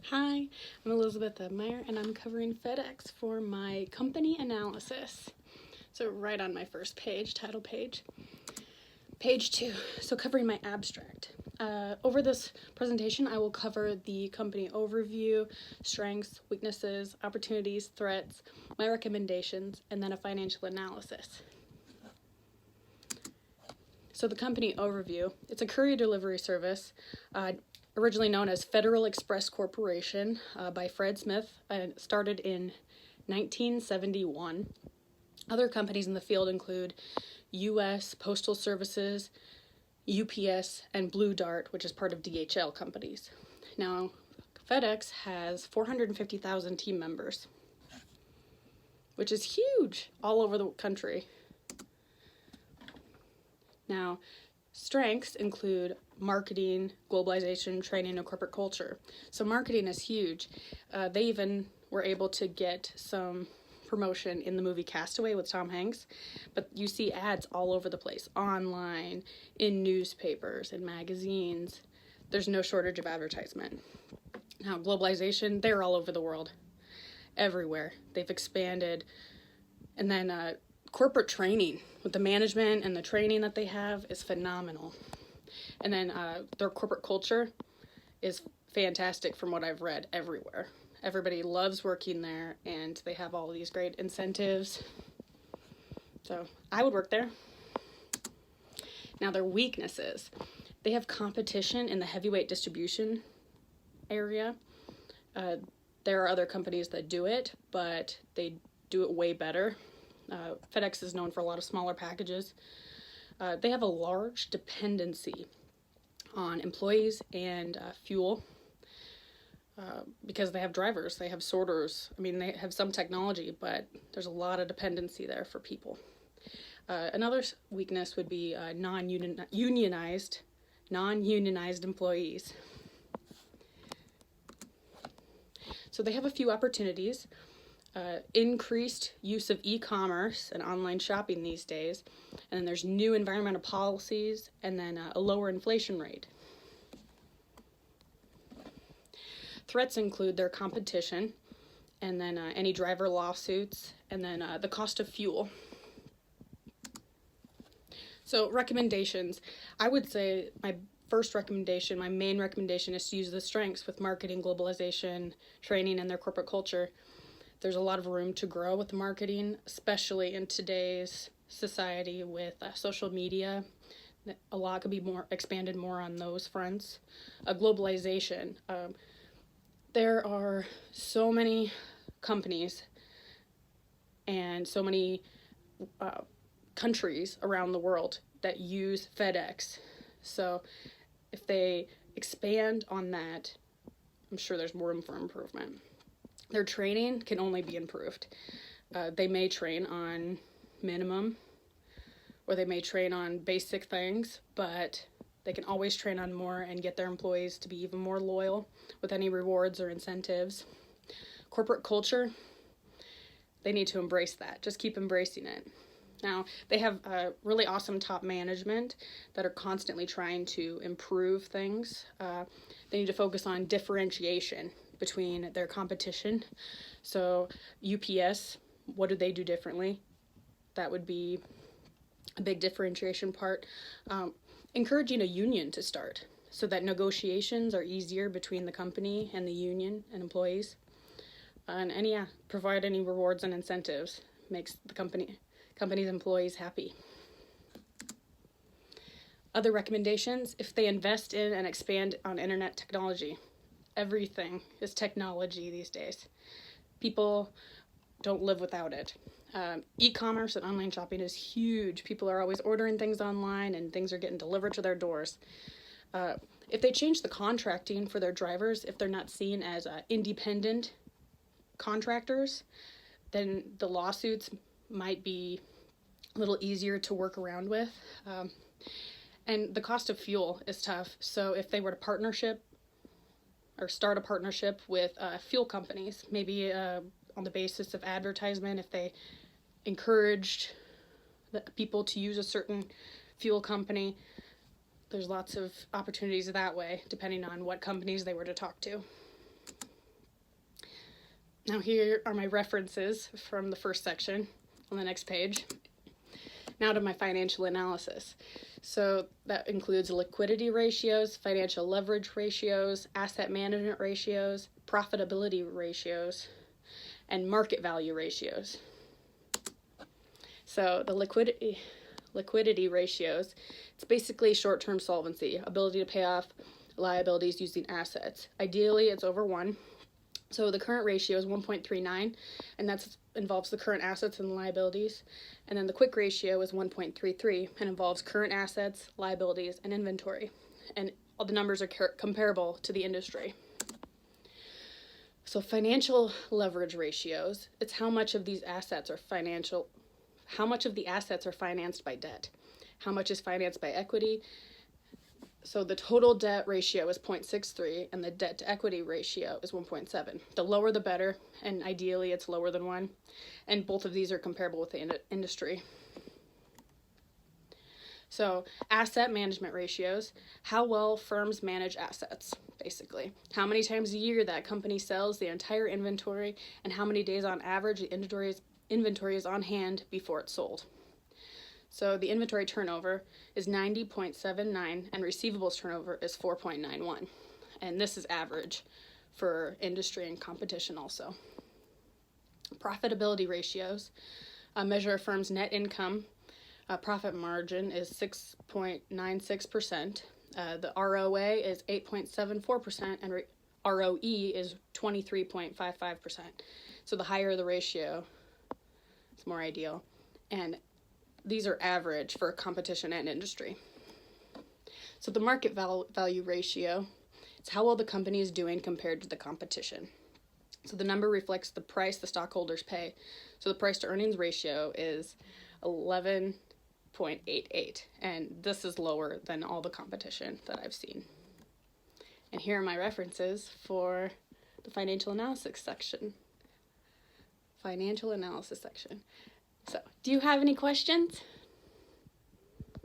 Hi, I'm Elizabeth Meyer and I'm covering FedEx for my company analysis. So right on my first page, title page. Page 2, so covering my abstract. Over this presentation, I will cover the company overview, strengths, weaknesses, opportunities, threats, my recommendations, and then a financial analysis. So the company overview, it's a courier delivery service originally known as Federal Express Corporation by Fred Smith, started in 1971. Other companies in the field include U.S. Postal Services, UPS, and Blue Dart, which is part of DHL companies. Now, FedEx has 450,000 team members, which is huge all over the country. Now, strengths include marketing, globalization, training, and corporate culture. So marketing is huge. They even were able to get some promotion in the movie Castaway with Tom Hanks, but you see ads all over the place, online, in newspapers, in magazines. There's no shortage of advertisement. Now, globalization, they're all over the world, everywhere. They've expanded. And then corporate training with the management and the training that they have is phenomenal. And then their corporate culture is fantastic from what I've read everywhere. Everybody loves working there and they have all these great incentives. So I would work there. Now their weaknesses. They have competition in the heavyweight distribution area. There are other companies that do it, but they do it way better. FedEx is known for a lot of smaller packages. They have a large dependency on employees and fuel because they have drivers, they have sorters. I mean, they have some technology, but there's a lot of dependency there for people. Another weakness would be non-unionized employees. So they have a few opportunities. Increased use of e-commerce and online shopping these days, and then there's new environmental policies, and then a lower inflation rate. Threats include their competition, and then any driver lawsuits, and then the cost of fuel. So recommendations, I would say my main recommendation is to use the strengths with marketing, globalization, training, and their corporate culture. There's a lot of room to grow with marketing, especially in today's society with social media. A lot could be expanded more on those fronts. Globalization. There are so many companies and so many countries around the world that use FedEx. So if they expand on that, I'm sure there's more room for improvement. Their training can only be improved. They may train on minimum, or they may train on basic things, but they can always train on more and get their employees to be even more loyal with any rewards or incentives. Corporate culture, they need to embrace that. Just keep embracing it. Now, they have really awesome top management that are constantly trying to improve things. They need to focus on differentiation between their competition. So UPS, what do they do differently? That would be a big differentiation part. Encouraging a union to start so that negotiations are easier between the company and the union and employees. And provide any rewards and incentives. Makes the company's employees happy. Other recommendations, if they invest in and expand on internet technology. Everything is technology these days. People don't live without it. E-commerce and online shopping is huge. People are always ordering things online and things are getting delivered to their doors. If they change the contracting for their drivers, if they're not seen as independent contractors, then the lawsuits might be a little easier to work around with. And the cost of fuel is tough. So if they were to start a partnership with fuel companies, maybe on the basis of advertisement, if they encouraged the people to use a certain fuel company, there's lots of opportunities that way, depending on what companies they were to talk to. Now here are my references from the first section on the next page. Now to my financial analysis. So that includes liquidity ratios, financial leverage ratios, asset management ratios, profitability ratios, and market value ratios. So the liquidity ratios, it's basically short-term solvency, ability to pay off liabilities using assets. Ideally, it's over 1. So the current ratio is 1.39, and that involves the current assets and liabilities. And then the quick ratio is 1.33 and involves current assets, liabilities, and inventory. And all the numbers are comparable to the industry. So financial leverage ratios, it's how much of these assets are how much of the assets are financed by debt, how much is financed by equity. So the total debt ratio is 0.63 and the debt to equity ratio is 1.7. The lower the better, and ideally it's lower than 1. And both of these are comparable with the industry. So asset management ratios, how well firms manage assets, basically. How many times a year that company sells the entire inventory, and how many days on average the inventory is on hand before it's sold. So the inventory turnover is 90.79 and receivables turnover is 4.91. And this is average for industry and competition also. Profitability ratios, a measure of firm's net income. Profit margin is 6.96%. The ROA is 8.74% and ROE is 23.55%. So the higher the ratio, it's more ideal. And these are average for competition and industry. So the market value ratio, it's how well the company is doing compared to the competition. So the number reflects the price the stockholders pay. So the price to earnings ratio is 11.88, and this is lower than all the competition that I've seen. And here are my references for the financial analysis section. So, do you have any questions?